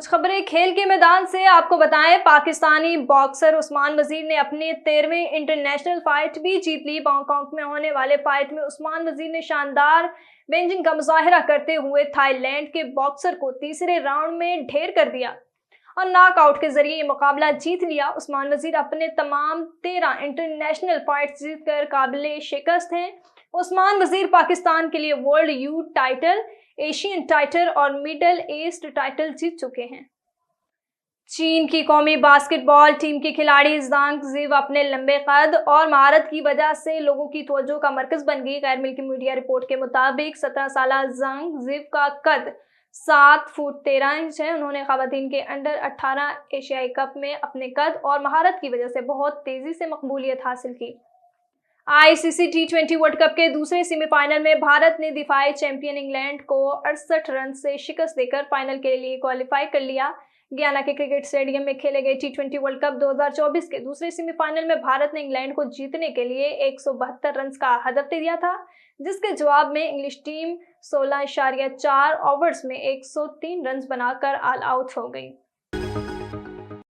कुछ खबरें खेल के मैदान से आपको बताएं। पाकिस्तानी बॉक्सर उस्मान वजीर ने अपने 13वें इंटरनेशनल फाइट भी जीत ली। बांकॉक में होने वाले फाइट में उस्मान वजीर ने शानदार बेंजिंग का मुजाहिरा करते हुए थाईलैंड के बॉक्सर को तीसरे राउंड में ढेर कर दिया और नॉकआउट के जरिए ये मुकाबला जीत लिया। उस्मान वजीर अपने तमाम 13 इंटरनेशनल फाइट्स जीतकर काबिले शिकस्त हैं। उस्मान वजीर पाकिस्तान के लिए world youth title, Asian title और मिडल ईस्ट टाइटल जीत चुके हैं। चीन की कौमी बास्केटबॉल टीम के खिलाड़ी ज़ांग जिव अपने लंबे कद और महारत की वजह से लोगों की तवज्जो का मरकज बन गई। गैर मिल्की मीडिया रिपोर्ट के मुताबिक 17 साला ज़ांग जिव का कद 7 फुट 13 इंच है। उन्होंने ख़वातीन के अंडर 18 एशियाई कप में अपने कद और महारत की वजह से बहुत तेज़ी से मकबूलियत हासिल की। आईसीसी T20 वर्ल्ड कप के दूसरे सेमीफाइनल में भारत ने दिफाई चैंपियन इंग्लैंड को 68 रन से शिकस्त देकर फाइनल के लिए क्वालिफाई कर लिया। गयाना के क्रिकेट स्टेडियम में खेले गए T20 वर्ल्ड कप 2024 के दूसरे सेमीफाइनल में भारत ने इंग्लैंड को जीतने के लिए 172 रन का हदफ दे दिया था, जिसके जवाब में इंग्लिश टीम 16.4 ओवर्स में 103 रन बनाकर ऑल आउट हो गई।